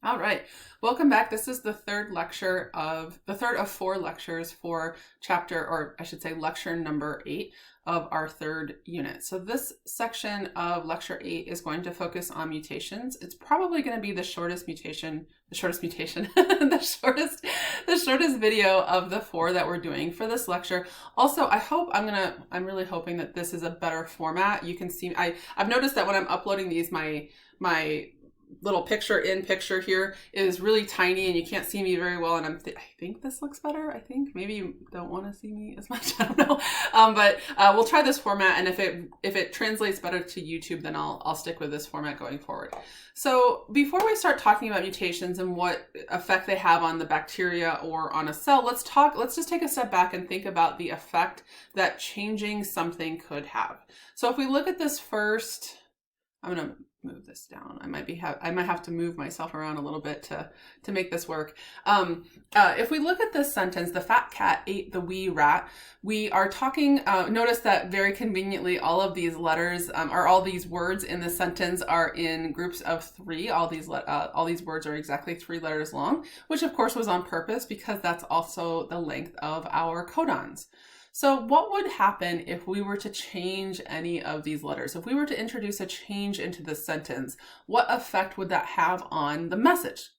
All right, welcome back. This is the third of four lectures for chapter, or I should say lecture number 8 of our third unit. So this section of lecture 8 is going to focus on mutations. It's probably going to be the shortest the shortest video of the 4 that we're doing for this lecture. Also, I'm really hoping that this is a better format. You can see, I've noticed that when I'm uploading these, my little picture here is really tiny and you can't see me very well, and I think this looks better. I think maybe you don't want to see me as much. I don't know, but we'll try this format, and if it translates better to YouTube, then I'll stick with this format going forward. So before we start talking about mutations and what effect they have on the bacteria or on a cell, let's just take a step back and think about the effect that changing something could have. So if we look at this first, I'm going to move this down. I might have to move myself around a little bit to make this work. If we look at this sentence, the fat cat ate the wee rat, we are talking, notice that very conveniently all of these letters, or all these words in the sentence are in groups of 3. All these words are exactly 3 letters long, which of course was on purpose because that's also the length of our codons. So what would happen if we were to change any of these letters? If we were to introduce a change into the sentence, what effect would that have on the message?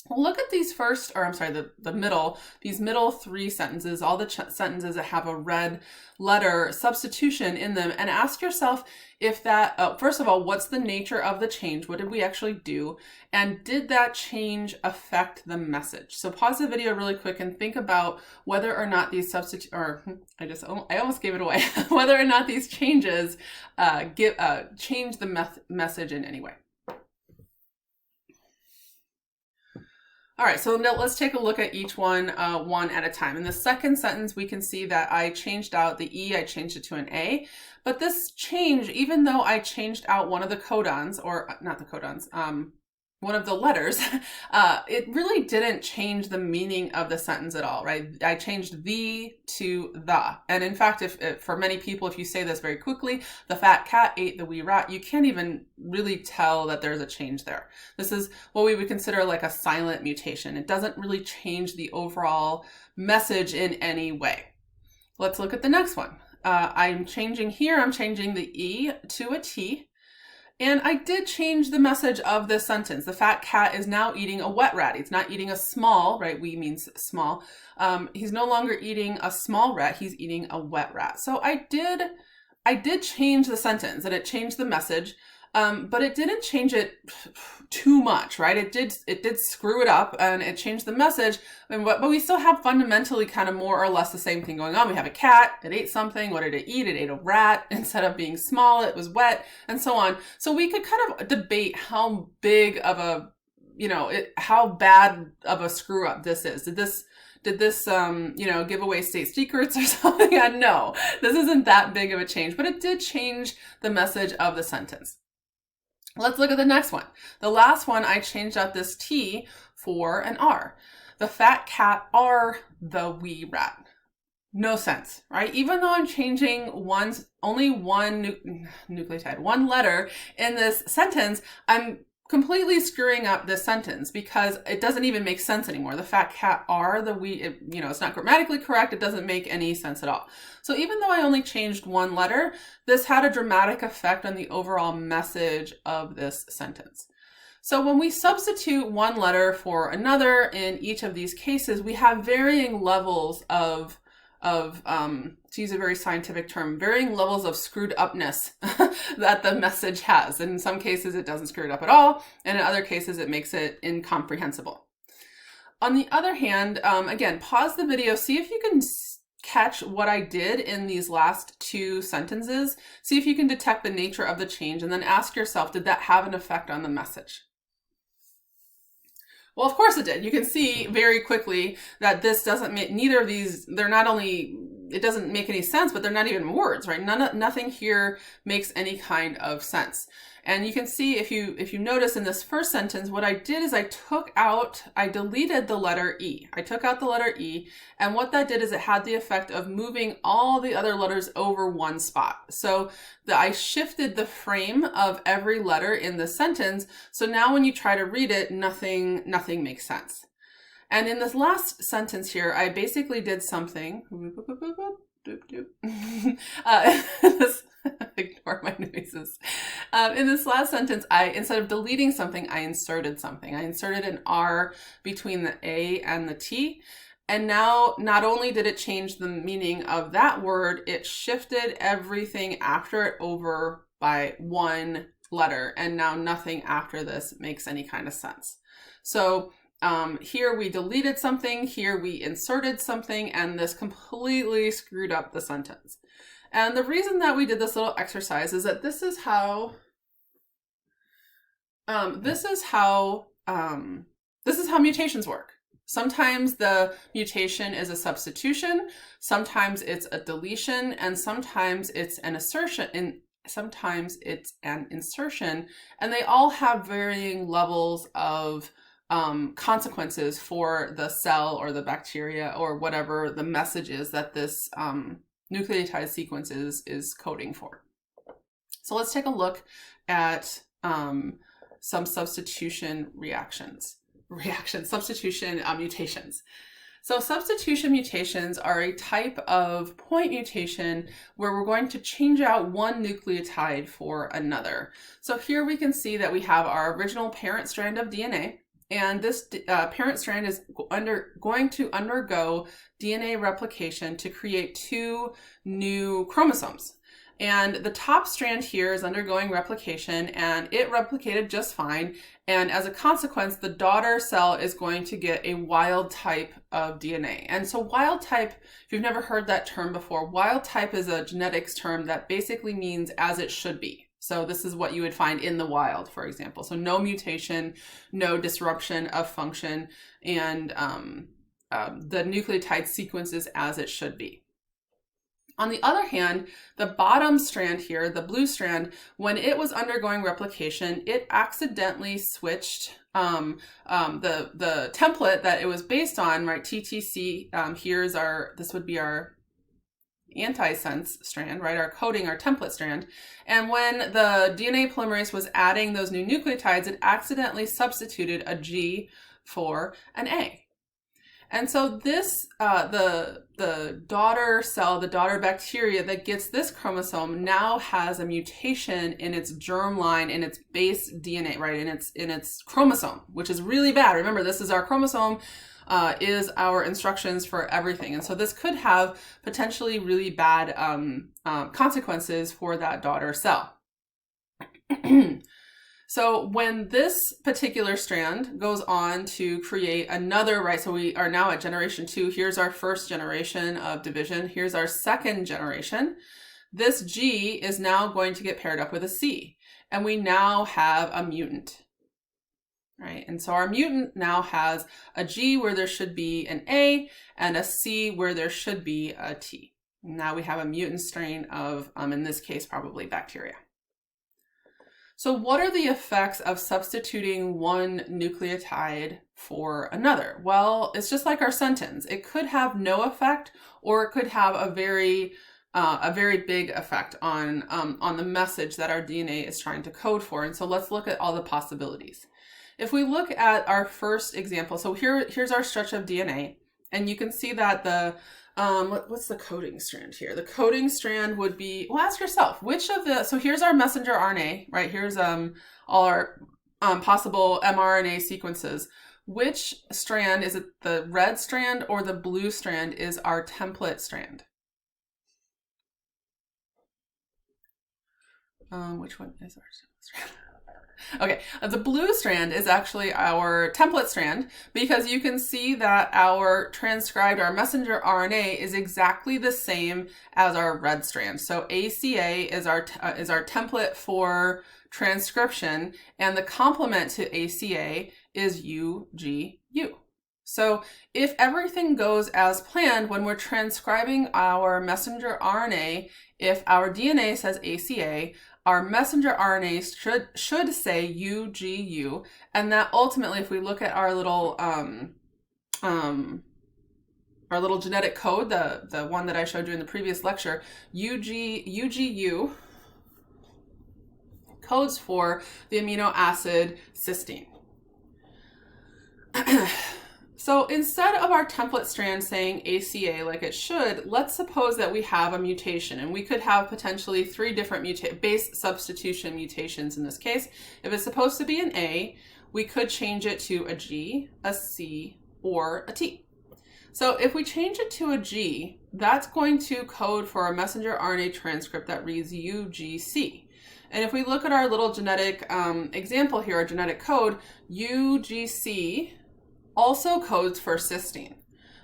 Well, look at these these middle 3 sentences, all the sentences that have a red letter substitution in them, and ask yourself if that, first of all, what's the nature of the change? What did we actually do? And did that change affect the message? So pause the video really quick and think about whether or not these I almost gave it away, whether or not these changes change the message in any way. All right, so now let's take a look at each one at a time. In the second sentence, we can see that I changed out the E, I changed it to an A. But this change, even though I changed out one of the codons, or not the codons, one of the letters, it really didn't change the meaning of the sentence at all, right? I changed the to the. And in fact, if for many people, if you say this very quickly, the fat cat ate the wee rat, you can't even really tell that there's a change there. This is what we would consider like a silent mutation. It doesn't really change the overall message in any way. Let's look at the next one. I'm changing the E to a T. And I did change the message of this sentence. The fat cat is now eating a wet rat. He's not eating a small, right? We means small. He's no longer eating a small rat. He's eating a wet rat. So I did change the sentence, and it changed the message, but it didn't change it too much, right? It did screw it up, and it changed the message, but we still have fundamentally kind of more or less the same thing going on. We have a cat, it ate something. What did it eat? It ate a rat. Instead of being small, it was wet, and so on. So we could kind of debate how big of a, how bad of a screw up this is. Did this give away state secrets or something? No, this isn't that big of a change, but it did change the message of the sentence. Let's look at the next one. The last one, I changed out this T for an R. The fat cat are the wee rat. No sense, right? Even though I'm changing only one nucleotide, one letter in this sentence, I'm completely screwing up this sentence because it doesn't even make sense anymore. The fat cat are the wee, it's not grammatically correct. It doesn't make any sense at all. So even though I only changed one letter, this had a dramatic effect on the overall message of this sentence. So when we substitute one letter for another in each of these cases, we have varying levels of to use a very scientific term, varying levels of screwed upness that the message has. And in some cases, it doesn't screw it up at all. And in other cases, it makes it incomprehensible. On the other hand, again, pause the video, see if you can catch what I did in these last 2 sentences. See if you can detect the nature of the change, and then ask yourself, did that have an effect on the message? Well, of course it did. You can see very quickly that this doesn't make, neither of these, they're not only, it doesn't make any sense, but they're not even words, right? Nothing here makes any kind of sense. And you can see if you notice in this first sentence, what I did is I deleted the letter E. I took out the letter E, and what that did is it had the effect of moving all the other letters over one spot. So I shifted the frame of every letter in the sentence, so now when you try to read it, nothing makes sense. And in this last sentence here, I basically did something. Ignore my noises. In this last sentence, instead of deleting something, I inserted something. I inserted an R between the A and the T. And now not only did it change the meaning of that word, it shifted everything after it over by one letter. And now nothing after this makes any kind of sense. So here we deleted something, here we inserted something, and this completely screwed up the sentence. And the reason that we did this little exercise is that this is how mutations work. Sometimes the mutation is a substitution, sometimes it's a deletion, and sometimes it's an assertion, sometimes it's an insertion, and they all have varying levels of consequences for the cell or the bacteria or whatever the message is that this nucleotide sequence is coding for. So let's take a look at some substitution mutations. So substitution mutations are a type of point mutation where we're going to change out one nucleotide for another. So here we can see that we have our original parent strand of DNA, and this parent strand is going to undergo DNA replication to create two new chromosomes. And the top strand here is undergoing replication, and it replicated just fine. And as a consequence, the daughter cell is going to get a wild type of DNA. And so wild type, if you've never heard that term before, wild type is a genetics term that basically means as it should be. So this is what you would find in the wild, for example. So no mutation, no disruption of function, and the nucleotide sequence is as it should be. On the other hand, the bottom strand here, the blue strand, when it was undergoing replication, it accidentally switched the template that it was based on, right? TTC, this would be our antisense strand, right? Our coding, our template strand. And when the DNA polymerase was adding those new nucleotides, it accidentally substituted a G for an A. And so this, the daughter cell, the daughter bacteria that gets this chromosome now has a mutation in its germline, in its base DNA, right? In its chromosome, which is really bad. Remember, this is our chromosome, is our instructions for everything. And so this could have potentially really bad consequences for that daughter cell. So when this particular strand goes on to create another, right, so we are now at generation 2. Here's our first generation of division. Here's our second generation. This G is now going to get paired up with a C, and we now have a mutant, right? And so our mutant now has a G where there should be an A and a C where there should be a T. Now we have a mutant strain of, in this case, probably bacteria. So what are the effects of substituting one nucleotide for another? Well, it's just like our sentence. It could have no effect, or it could have a very big effect on the message that our DNA is trying to code for. And so let's look at all the possibilities. If we look at our first example, so here's our stretch of DNA, and you can see that the what's the coding strand here? The coding strand would be, well, ask yourself, so here's our messenger RNA, right? Here's all our possible mRNA sequences. Which strand, is it the red strand or the blue strand, is our template strand? Which one is our template strand? Okay, the blue strand is actually our template strand, because you can see that our messenger RNA is exactly the same as our red strand. So ACA is our template for transcription, and the complement to ACA is UGU. So if everything goes as planned when we're transcribing our messenger RNA, if our DNA says ACA, our messenger RNA should say UGU, and that ultimately, if we look at our little genetic code, the one that I showed you in the previous lecture, UGU codes for the amino acid cysteine. So instead of our template strand saying ACA like it should, let's suppose that we have a mutation, and we could have potentially 3 different base substitution mutations in this case. If it's supposed to be an A, we could change it to a G, a C, or a T. So if we change it to a G, that's going to code for a messenger RNA transcript that reads UGC. And if we look at our little genetic example here, our genetic code, UGC also codes for cysteine.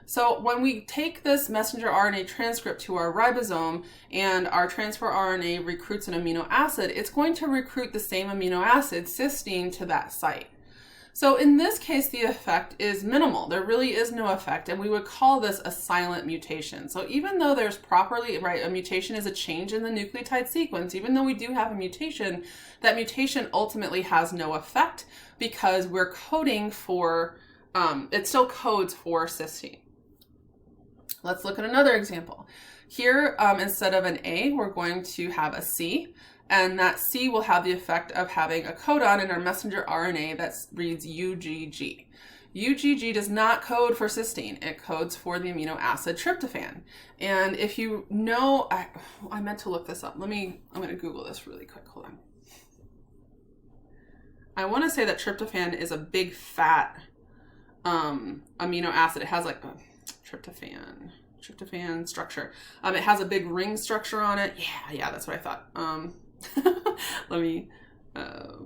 So when we take this messenger RNA transcript to our ribosome and our transfer RNA recruits an amino acid, it's going to recruit the same amino acid, cysteine, to that site. So in this case, the effect is minimal. There really is no effect, and we would call this a silent mutation. So even though there's properly, right, a mutation is a change in the nucleotide sequence, even though we do have a mutation, that mutation ultimately has no effect because we're coding for, it still codes for cysteine. Let's look at another example. Here, instead of an A, we're going to have a C, and that C will have the effect of having a codon in our messenger RNA that reads UGG. UGG does not code for cysteine. It codes for the amino acid tryptophan. And if you know, I meant to look this up. I'm going to Google this really quick. Hold on. I want to say that tryptophan is a big fat amino acid. It has like a tryptophan structure. It has a big ring structure on it. Yeah, that's what I thought. Let me, that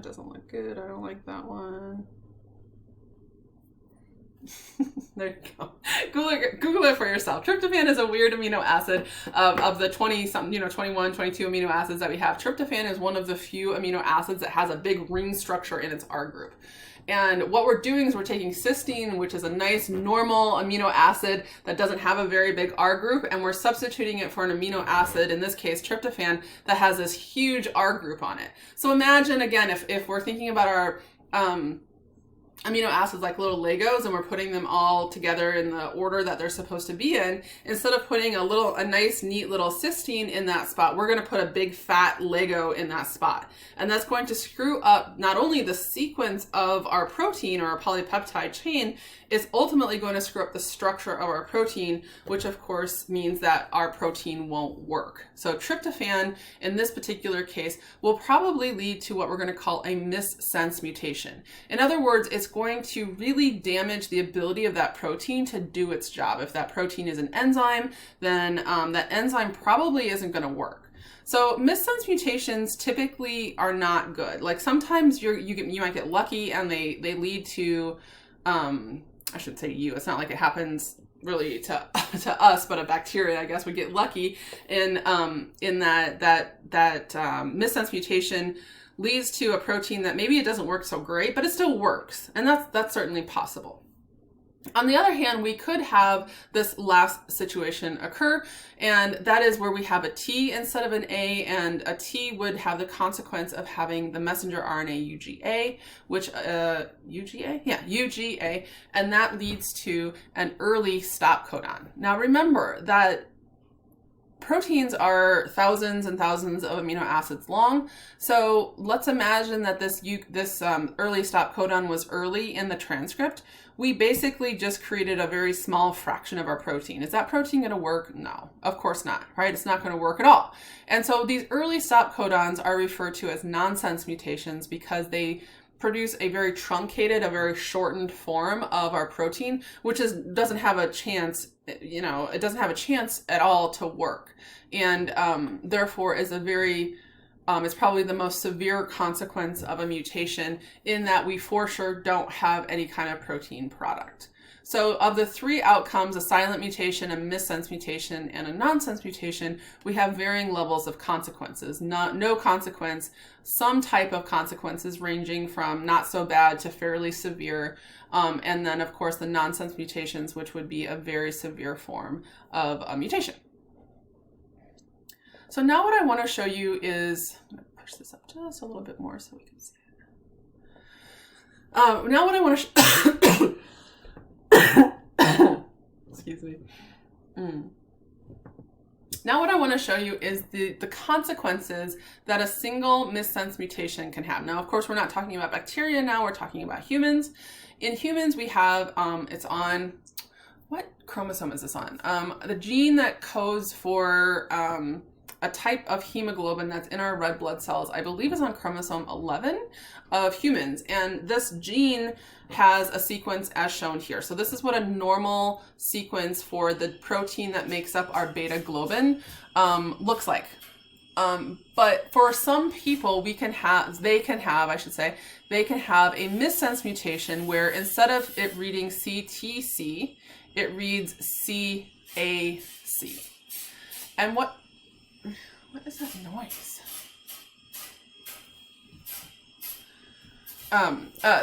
doesn't look good. I don't like that one. There you go. Google it for yourself. Tryptophan is a weird amino acid of the 21, 22 amino acids that we have. Tryptophan is one of the few amino acids that has a big ring structure in its R group. And what we're doing is we're taking cysteine, which is a nice normal amino acid that doesn't have a very big R group, and we're substituting it for an amino acid, in this case tryptophan, that has this huge R group on it. So imagine, again, if we're thinking about our amino acids like little Legos and we're putting them all together in the order that they're supposed to be in, instead of putting a nice neat little cysteine in that spot, we're going to put a big fat Lego in that spot. And that's going to screw up not only the sequence of our protein or our polypeptide chain, it's ultimately going to screw up the structure of our protein, which of course means that our protein won't work. So tryptophan in this particular case will probably lead to what we're going to call a missense mutation. In other words, it's going to really damage the ability of that protein to do its job. If that protein is an enzyme, then that enzyme probably isn't going to work. So missense mutations typically are not good. Like sometimes you might get lucky and they lead to, I should say it's not like it happens really to us, but a bacteria, I guess, would get lucky in that missense mutation leads to a protein that maybe it doesn't work so great, but it still works. And that's certainly possible. On the other hand, we could have this last situation occur, and that is where we have a T instead of an A, and a T would have the consequence of having the messenger RNA UGA, which, UGA? Yeah, UGA, and that leads to an early stop codon. Now remember that proteins are thousands and thousands of amino acids long. So let's imagine that this early stop codon was early in the transcript. We basically just created a very small fraction of our protein. Is that protein going to work? No, of course not, right? It's not going to work at all. And so these early stop codons are referred to as nonsense mutations because they produce a very truncated, a very shortened form of our protein, which doesn't have a chance, it doesn't have a chance at all to work. And therefore is it's probably the most severe consequence of a mutation in that we for sure don't have any kind of protein product. So of the three outcomes, a silent mutation, a missense mutation, and a nonsense mutation, we have varying levels of consequences. No consequence, some type of consequences ranging from not so bad to fairly severe. And then, of course, the nonsense mutations, which would be a very severe form of a mutation. So now what I want to show you is, I'm going to push this up just a little bit more so we can see it. Now what I want to excuse me. Now what I want to show you is the consequences that a single missense mutation can have. Now, of course, we're not talking about bacteria now, we're talking about humans. In humans, we have, it's on, what chromosome is this on? The gene that codes for a type of hemoglobin that's in our red blood cells, I believe is on chromosome 11 of humans. And this gene has a sequence as shown here. So this is what a normal sequence for the protein that makes up our beta globin looks like. But for some people, they can have a missense mutation where instead of it reading CTC, it reads CAC. And what is that noise?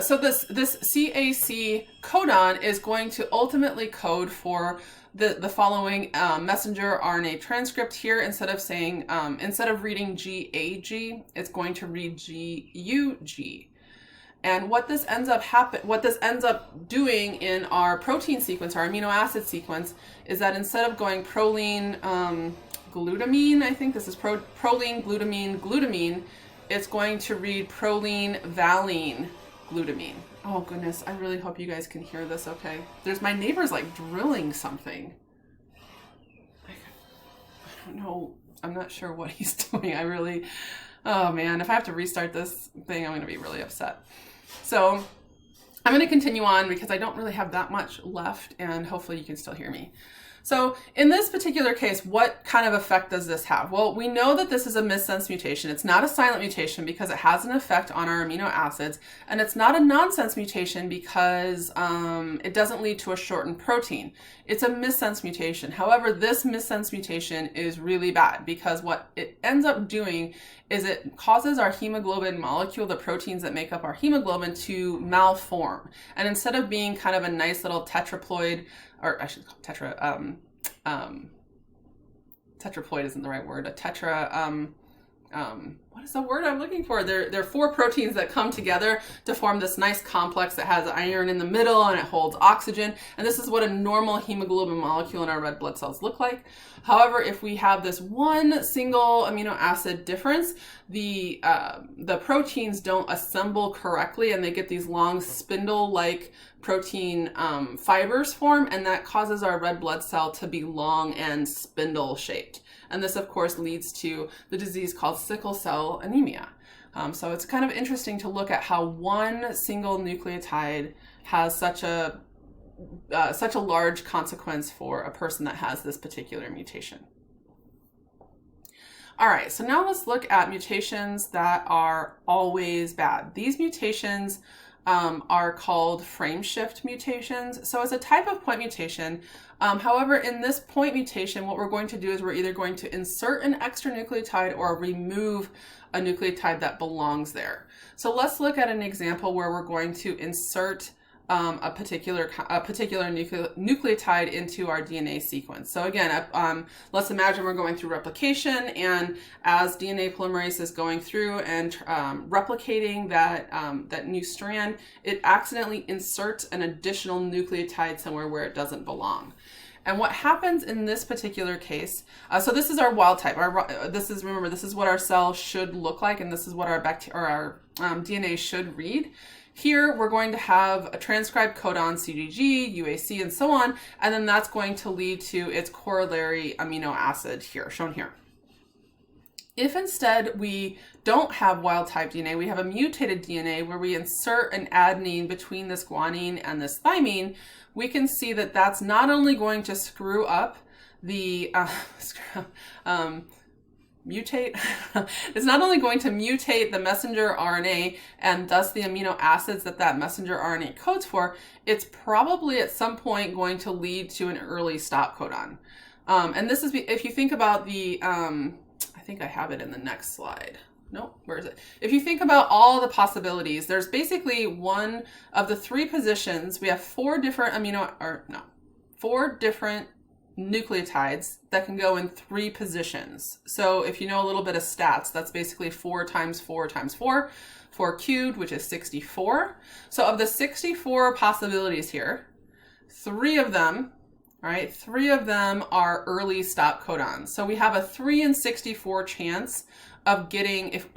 So this CAC codon is going to ultimately code for the following messenger RNA transcript here. Instead of reading GAG, it's going to read GUG. And what this ends up doing in our protein sequence, our amino acid sequence, is that instead of going proline, glutamine, I think this is proline, glutamine, glutamine, it's going to read proline, valine, glutamine. Oh goodness, I really hope you guys can hear this okay. My neighbor's like drilling something. I don't know, I'm not sure what he's doing. Oh man, if I have to restart this thing, I'm gonna be really upset. So I'm gonna continue on because I don't really have that much left and hopefully you can still hear me. So in this particular case, what kind of effect does this have? Well, we know that this is a missense mutation. It's not a silent mutation because it has an effect on our amino acids, and it's not a nonsense mutation because it doesn't lead to a shortened protein. It's a missense mutation. However, this missense mutation is really bad because what it ends up doing is it causes our hemoglobin molecule, the proteins that make up our hemoglobin, to malform. And instead of being kind of a nice little tetraploid, or I should call it tetraploid isn't the right word, a tetra, what is the word I'm looking for? There are four proteins that come together to form this nice complex that has iron in the middle and it holds oxygen. And this is what a normal hemoglobin molecule in our red blood cells look like. However, if we have this one single amino acid difference, the proteins don't assemble correctly and they get these long spindle-like protein fibers form, and that causes our red blood cell to be long and spindle-shaped. And this, of course, leads to the disease called sickle cell anemia. So it's kind of interesting to look at how one single nucleotide has such a large consequence for a person that has this particular mutation. All right, so now let's look at mutations that are always bad. These mutations are called frameshift mutations. So it's a type of point mutation. However, in this point mutation, what we're going to do is we're either going to insert an extra nucleotide or remove a nucleotide that belongs there. So let's look at an example where we're going to insert a particular nucleotide into our DNA sequence. So again, let's imagine we're going through replication, and as DNA polymerase is going through and replicating that new strand, it accidentally inserts an additional nucleotide somewhere where it doesn't belong. And what happens in this particular case, so this is our wild type. This is what our cell should look like, and this is what our DNA should read. Here, we're going to have a transcribed codon, CGG, UAC, and so on, and then that's going to lead to its corollary amino acid here, shown here. If instead we don't have wild type DNA, we have a mutated DNA where we insert an adenine between this guanine and this thymine, we can see that that's not only going to screw up the mutate. It's not only going to mutate the messenger RNA and thus the amino acids that that messenger RNA codes for, it's probably at some point going to lead to an early stop codon. And this is, if you think about the, I think I have it in the next slide. Nope, where is it? If you think about all the possibilities, there's basically one of the three positions. We have four different four different nucleotides that can go in three positions. So if you know a little bit of stats, that's basically 4 times 4 times 4, 4 cubed, which is 64. So of the 64 possibilities here, 3 of them, right, 3 of them are early stop codons. So we have a 3 in 64 chance of getting, if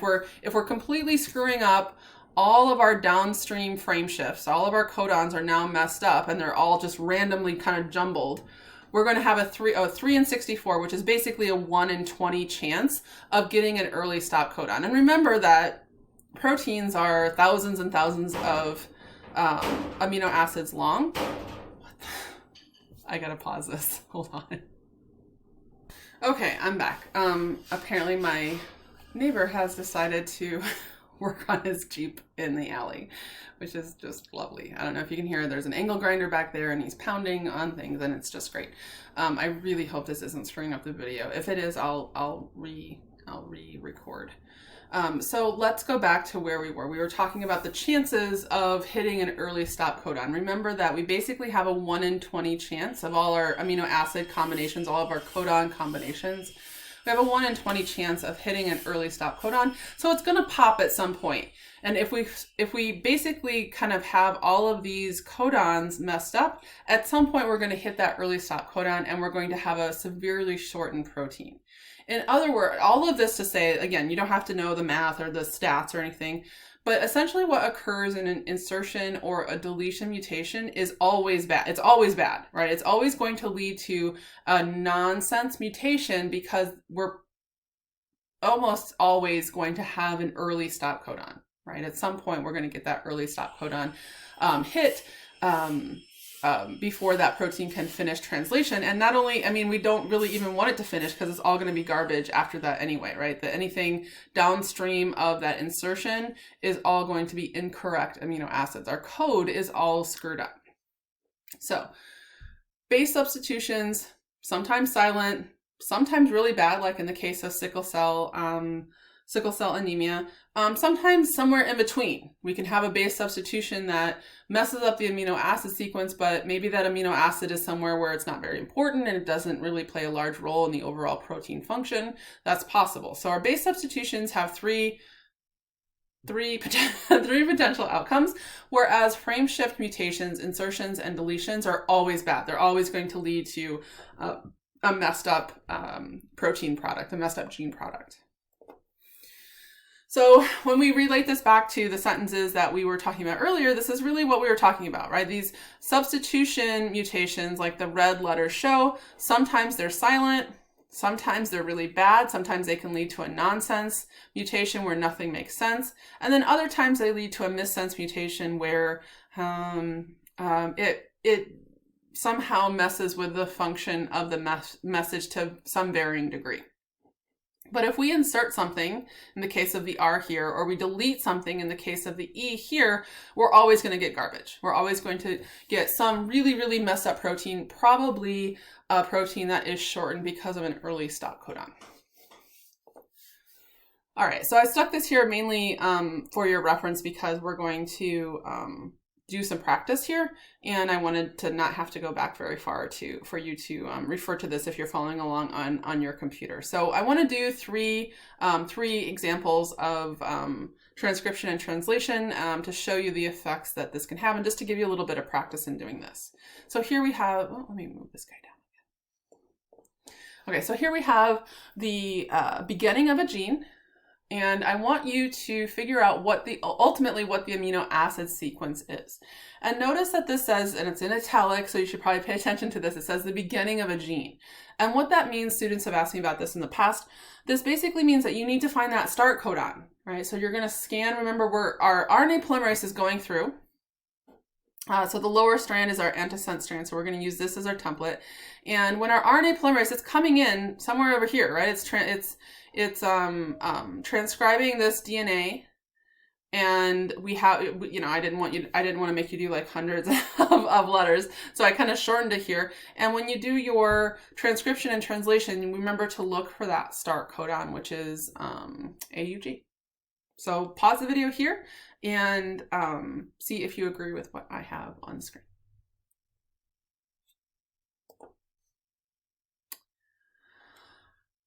we're completely screwing up all of our downstream frame shifts, all of our codons are now messed up and they're all just randomly kind of jumbled, we're going to have a 3 in 64, which is basically a 1 in 20 chance of getting an early stop codon. And remember that proteins are thousands and thousands of amino acids long. I gotta pause this. Hold on. Okay, I'm back. Apparently my neighbor has decided to work on his Jeep in the alley, which is just lovely. I don't know if you can hear, there's an angle grinder back there and he's pounding on things and it's just great. I really hope this isn't screwing up the video. If it is, I'll re-record. So let's go back to where we were. We were talking about the chances of hitting an early stop codon. Remember that we basically have a 1 in 20 chance of all our amino acid combinations, all of our codon combinations. We have a 1 in 20 chance of hitting an early stop codon. So it's going to pop at some point. And if we basically kind of have all of these codons messed up, at some point we're going to hit that early stop codon and we're going to have a severely shortened protein. In other words, all of this to say, again, you don't have to know the math or the stats or anything, but essentially what occurs in an insertion or a deletion mutation is always bad. It's always bad, right? It's always going to lead to a nonsense mutation because we're almost always going to have an early stop codon, right? At some point, we're going to get that early stop codon hit before that protein can finish translation. And not only, I mean, we don't really even want it to finish because it's all going to be garbage after that anyway, right? That anything downstream of that insertion is all going to be incorrect amino acids. Our code is all screwed up. So base substitutions, sometimes silent, sometimes really bad, like in the case of sickle cell anemia. Sometimes somewhere in between. We can have a base substitution that messes up the amino acid sequence, but maybe that amino acid is somewhere where it's not very important and it doesn't really play a large role in the overall protein function. That's possible. So our base substitutions have three potential outcomes, whereas frame shift mutations, insertions, and deletions are always bad. They're always going to lead to a messed up protein product, a messed up gene product. So when we relate this back to the sentences that we were talking about earlier, this is really what we were talking about, right? These substitution mutations, like the red letters show, sometimes they're silent, sometimes they're really bad, sometimes they can lead to a nonsense mutation where nothing makes sense, and then other times they lead to a missense mutation where it somehow messes with the function of the message to some varying degree. But if we insert something in the case of the R here, or we delete something in the case of the E here, we're always going to get garbage. We're always going to get some really, really messed up protein, probably a protein that is shortened because of an early stop codon. All right, so I stuck this here mainly for your reference because we're going to do some practice here, and I wanted to not have to go back very far for you to refer to this if you're following along on your computer. So I want to do three examples of transcription and translation to show you the effects that this can have, and just to give you a little bit of practice in doing this. So here we have, let me move this guy down again. Okay, so here we have the beginning of a gene. And I want you to figure out ultimately what the amino acid sequence is. And notice that this says, and it's in italic, so you should probably pay attention to this, it says the beginning of a gene. And what that means, students have asked me about this in the past, this basically means that you need to find that start codon, right? So you're going to scan, remember our RNA polymerase is going through, So the lower strand is our antisense strand, so we're going to use this as our template. And when our RNA polymerase, it's coming in somewhere over here, right? It's transcribing this DNA, and we have, you know, I didn't want to make you do like hundreds of letters, so I kind of shortened it here. And when you do your transcription and translation, remember to look for that start codon, which is AUG. So pause the video here and see if you agree with what I have on screen.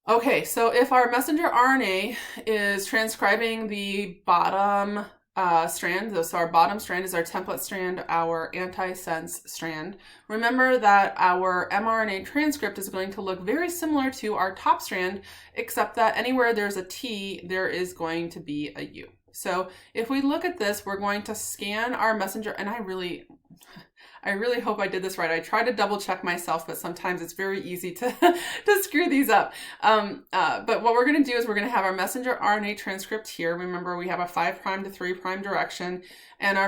Okay, so if our messenger RNA is transcribing the bottom strand, so our bottom strand is our template strand, our antisense strand, remember that our mRNA transcript is going to look very similar to our top strand, except that anywhere there's a T, there is going to be a U. So if we look at this, we're going to scan our messenger, and I really hope I did this right. I try to double check myself, but sometimes it's very easy to, to screw these up. But what we're going to do is we're going to have our messenger RNA transcript here. Remember, we have a 5' to 3' direction, and our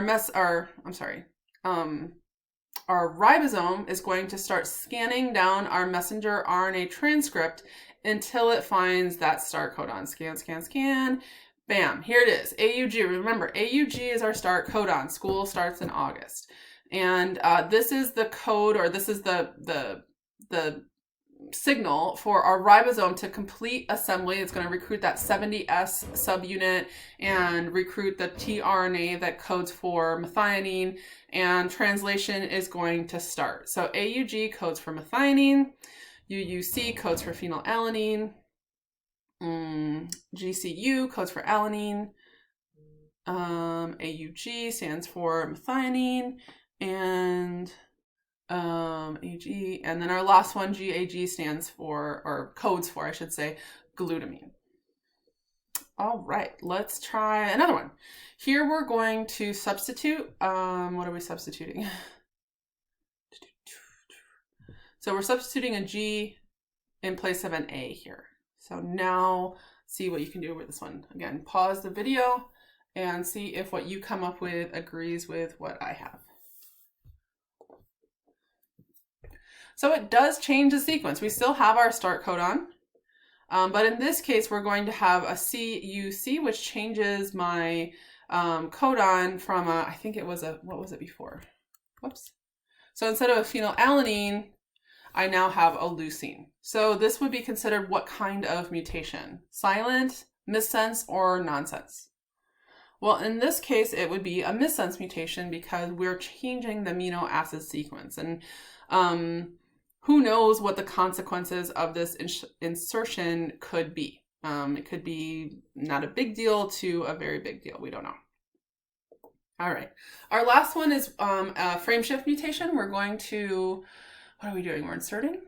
ribosome is going to start scanning down our messenger RNA transcript until it finds that start codon. Scan, scan, scan. Bam, here it is, AUG. Remember, AUG is our start codon. School starts in August. And this is the code, or this is the signal for our ribosome to complete assembly. It's going to recruit that 70S subunit and recruit the tRNA that codes for methionine, and translation is going to start. So AUG codes for methionine, UUC codes for phenylalanine, GCU codes for alanine, AUG stands for methionine, and AG, and then our last one, GAG, stands for, or codes for, I should say, glutamine. All right, let's try another one. Here we're going to substitute, what are we substituting? So we're substituting a G in place of an A here. So now see what you can do with this one. Again, pause the video and see if what you come up with agrees with what I have. So it does change the sequence. We still have our start codon, but in this case, we're going to have a CUC, which changes my codon from a, I think it was a, what was it before? Whoops. So instead of a phenylalanine, I now have a leucine. So this would be considered what kind of mutation? Silent, missense, or nonsense? Well, in this case, it would be a missense mutation because we're changing the amino acid sequence. And who knows what the consequences of this insertion could be. It could be not a big deal to a very big deal. We don't know. All right. Our last one is a frame shift mutation. We're going to, what are we doing? We're inserting?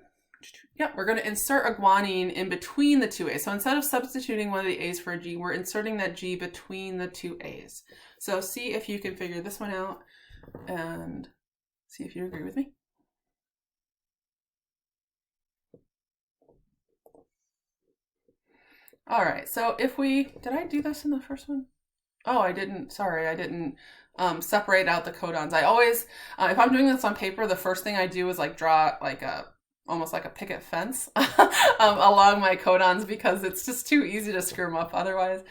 Yep, we're going to insert a guanine in between the two A's. So instead of substituting one of the A's for a G, we're inserting that G between the two A's. So see if you can figure this one out and see if you agree with me. All right, so if we, did I do this in the first one? Oh, I didn't, sorry, I didn't separate out the codons. I always, if I'm doing this on paper, the first thing I do is like draw like a, almost like a picket fence along my codons because it's just too easy to screw them up otherwise.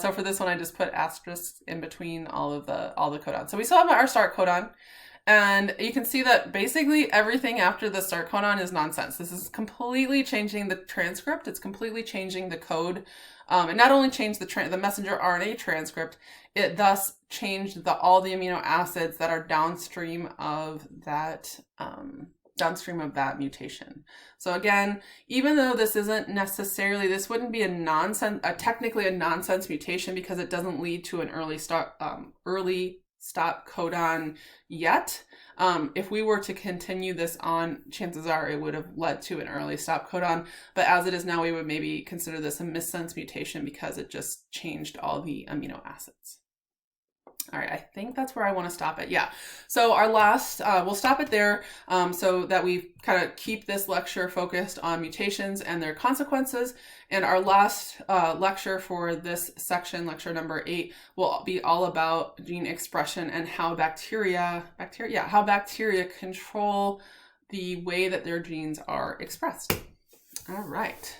So for this one, I just put asterisks in between all the codons. So we still have our start codon, and you can see that basically everything after the start codon is nonsense. This is completely changing the transcript. It's completely changing the code. It not only changed the messenger RNA transcript, it thus changed all the amino acids that are downstream of that mutation. So again, even though this isn't necessarily, this wouldn't be technically a nonsense mutation because it doesn't lead to an early stop codon yet. If we were to continue this on, chances are it would have led to an early stop codon. But as it is now, we would maybe consider this a missense mutation because it just changed all the amino acids. All right, I think that's where I want to stop it. Yeah. So our last, we'll stop it there so that we kind of keep this lecture focused on mutations and their consequences. And our last lecture for this section, lecture number 8, will be all about gene expression and how bacteria control the way that their genes are expressed. All right.